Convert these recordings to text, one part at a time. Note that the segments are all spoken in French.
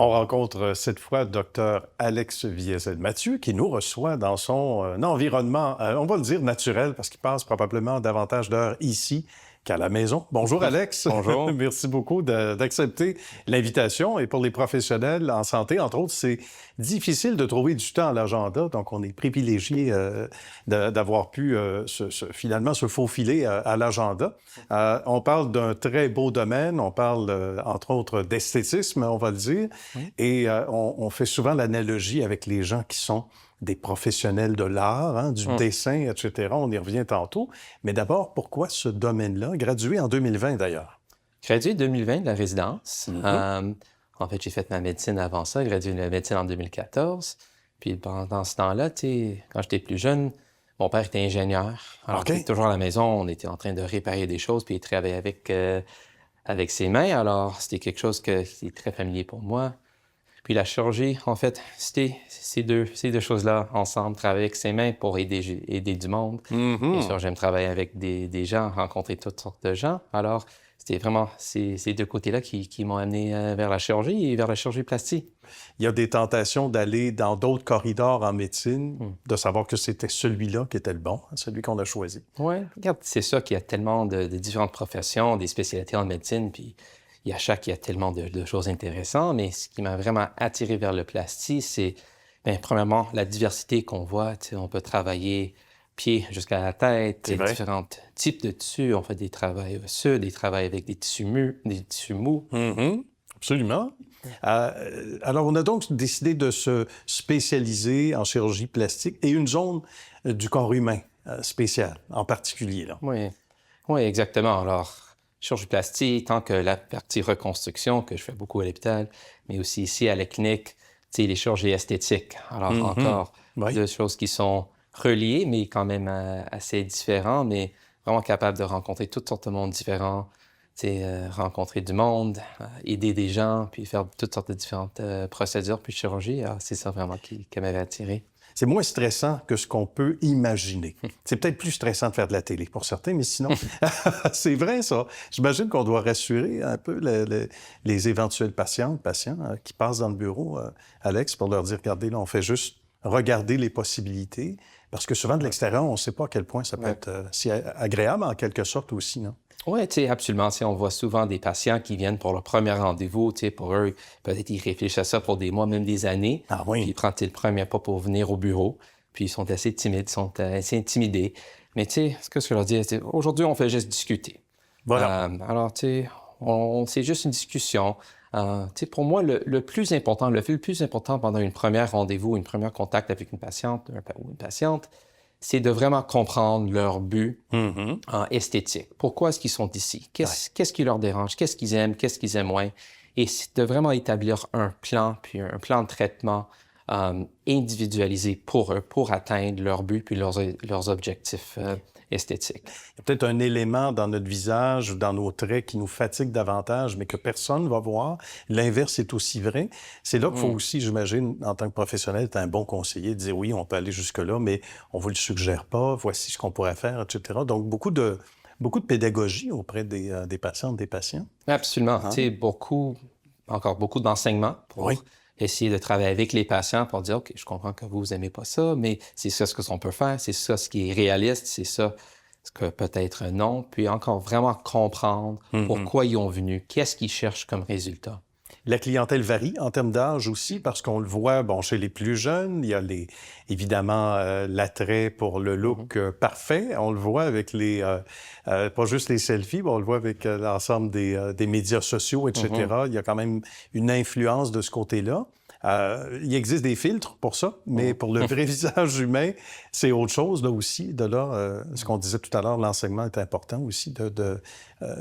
On rencontre cette fois Dr Alex Viezel-Mathieu qui nous reçoit dans son environnement, on va le dire naturel, parce qu'il passe probablement davantage d'heures ici qu'à la maison. Bonjour Alex. Bonjour. Merci beaucoup d'accepter l'invitation. Et pour les professionnels en santé, entre autres, c'est difficile de trouver du temps à l'agenda, donc on est privilégié d'avoir pu finalement se faufiler à l'agenda. On parle d'un très beau domaine, on parle entre autres d'esthétisme, on va le dire, et on fait souvent l'analogie avec les gens qui sont des professionnels de l'art, hein, du dessin, etc. On y revient tantôt. Mais d'abord, pourquoi ce domaine-là, gradué en 2020 d'ailleurs? Gradué 2020 de la résidence. En fait, j'ai fait ma médecine avant ça, gradué de la médecine en 2014. Puis pendant ce temps-là, quand j'étais plus jeune, mon père était ingénieur. Alors, toujours à la maison, on était en train de réparer des choses, puis il travaillait avec ses mains. Alors, c'était quelque chose qui est très familier pour moi. Puis la chirurgie, en fait, c'était ces deux choses-là ensemble, travailler avec ses mains pour aider du monde. Bien sûr, j'aime travailler avec des gens, rencontrer toutes sortes de gens. Alors, c'était vraiment ces deux côtés-là qui m'ont amené vers la chirurgie et vers la chirurgie plastique. Il y a des tentations d'aller dans d'autres corridors en médecine, de savoir que c'était celui-là qui était le bon, celui qu'on a choisi. Oui, regarde, c'est ça qu'il y a tellement de différentes professions, des spécialités en médecine, puis il y a tellement de choses intéressantes, mais ce qui m'a vraiment attiré vers le plastique, c'est, premièrement, la diversité qu'on voit. On peut travailler pied jusqu'à la tête, différents types de tissus. On fait des travails osseux, des travails avec des tissus mous. Absolument. Alors, on a donc décidé de se spécialiser en chirurgie plastique et une zone du corps humain spéciale, en particulier. Là. Oui, exactement. Alors, chirurgie plastique, tant que la partie reconstruction, que je fais beaucoup à l'hôpital, mais aussi ici à la clinique, les chirurgies esthétiques. Alors, encore deux choses qui sont reliées, mais quand même assez différentes, mais vraiment capables de rencontrer toutes sortes de mondes différents, rencontrer du monde, aider des gens, puis faire toutes sortes de différentes procédures, puis chirurgie. Alors, c'est ça vraiment qui m'avait attiré. C'est moins stressant que ce qu'on peut imaginer. C'est peut-être plus stressant de faire de la télé pour certains, mais sinon, c'est vrai ça. J'imagine qu'on doit rassurer un peu les éventuels patients qui passent dans le bureau, Alex, pour leur dire, regardez, là, on fait juste regarder les possibilités, parce que souvent de l'extérieur, on ne sait pas à quel point ça peut être si agréable en quelque sorte aussi, non? Oui, absolument. On voit souvent des patients qui viennent pour leur premier rendez-vous. Pour eux, peut-être ils réfléchissent à ça pour des mois, même des années. Ah oui. Puis ils prennent le premier pas pour venir au bureau. Puis ils sont assez timides, ils sont assez intimidés. Mais ce que je leur dis, aujourd'hui, on fait juste discuter. Voilà. Alors, c'est juste une discussion. Pour moi, le plus important pendant une première rendez-vous, une première contact avec une patiente ou une patiente, c'est de vraiment comprendre leur but esthétique. Pourquoi est-ce qu'ils sont ici? Qu'est-ce qui leur dérange? Qu'est-ce qu'ils aiment moins? Et c'est de vraiment établir un plan, puis un plan de traitement individualisé pour eux, pour atteindre leur but puis leurs objectifs esthétiques. Il y a peut-être un élément dans notre visage ou dans nos traits qui nous fatigue davantage, mais que personne ne va voir. L'inverse est aussi vrai. C'est là qu'il faut aussi, j'imagine, en tant que professionnel, être un bon conseiller, de dire oui, on peut aller jusque-là, mais on ne vous le suggère pas, voici ce qu'on pourrait faire, etc. Donc, beaucoup de pédagogie auprès des patientes, des patients. Absolument. Encore beaucoup d'enseignements pour essayer de travailler avec les patients pour dire, OK, je comprends que vous n'aimez pas ça, mais c'est ça ce qu'on peut faire, c'est ça ce qui est réaliste, c'est ça ce que peut-être non. Puis encore vraiment comprendre pourquoi ils ont venu, qu'est-ce qu'ils cherchent comme résultat. La clientèle varie en termes d'âge aussi, parce qu'on le voit, chez les plus jeunes, il y a évidemment l'attrait pour le look parfait. On le voit avec pas juste les selfies, on le voit avec l'ensemble des médias sociaux, etc. Il y a quand même une influence de ce côté-là. Il existe des filtres pour ça, mais pour le vrai visage humain, c'est autre chose là aussi. De là, ce qu'on disait tout à l'heure, l'enseignement est important aussi,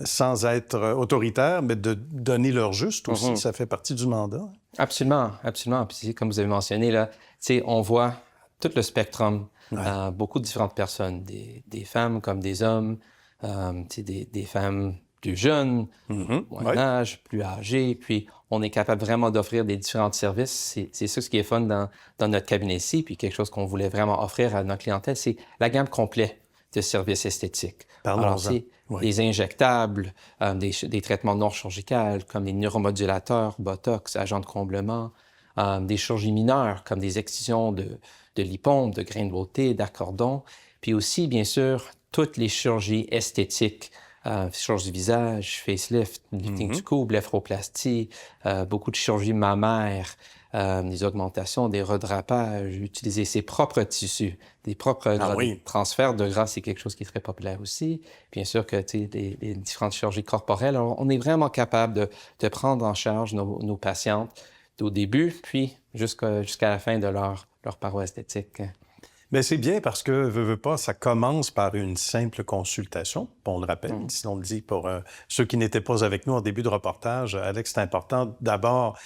sans être autoritaire, mais de donner leur juste aussi. Ça fait partie du mandat. Absolument. Puis comme vous avez mentionné, là, on voit tout le spectrum, beaucoup de différentes personnes, des femmes comme des hommes, des femmes plus jeunes, moins âge, plus âgés, puis on est capable vraiment d'offrir des différents services. C'est ça ce qui est fun dans notre cabinet ici, puis quelque chose qu'on voulait vraiment offrir à notre clientèle, c'est la gamme complète de services esthétiques. Parlons-en. c'est Oui. des injectables, des traitements non chirurgicaux comme des neuromodulateurs, Botox, agents de comblement, des chirurgies mineures comme des excisions de lipomes, de grains de beauté, d'accordons, puis aussi, bien sûr, toutes les chirurgies esthétiques, chirurgie du visage, facelift, lifting du cou, blépharoplastie, beaucoup de chirurgie mammaire, des augmentations, des redrapages, utiliser ses propres tissus, des propres gras, oui. des transferts de gras, c'est quelque chose qui est très populaire aussi. Bien sûr que, tu sais, les différentes chirurgies corporelles, alors, on est vraiment capable de prendre en charge nos patientes au début, puis jusqu'à la fin de leur paroi esthétique. Mais c'est bien parce que, veux pas, ça commence par une simple consultation. On le rappelle, si on le dit pour ceux qui n'étaient pas avec nous en début de reportage, Alex, c'est important d'abord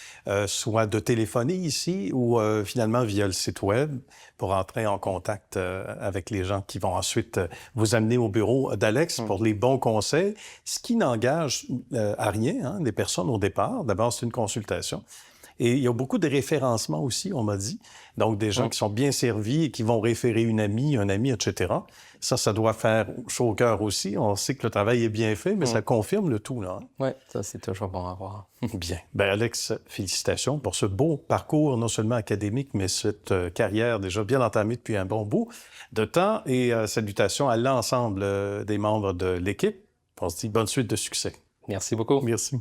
soit de téléphoner ici ou finalement via le site web pour entrer en contact avec les gens qui vont ensuite vous amener au bureau d'Alex pour les bons conseils, ce qui n'engage à rien les personnes au départ. D'abord, c'est une consultation. Et il y a beaucoup de référencements aussi, on m'a dit. Donc, des gens qui sont bien servis et qui vont référer une amie, un ami, etc. Ça doit faire chaud au cœur aussi. On sait que le travail est bien fait, mais ça confirme le tout, là. Oui, ça, c'est toujours bon à voir. Bien. Bien, Alex, félicitations pour ce beau parcours, non seulement académique, mais cette carrière déjà bien entamée depuis un bon bout de temps. Et salutations à l'ensemble des membres de l'équipe. On se dit bonne suite de succès. Merci beaucoup. Merci.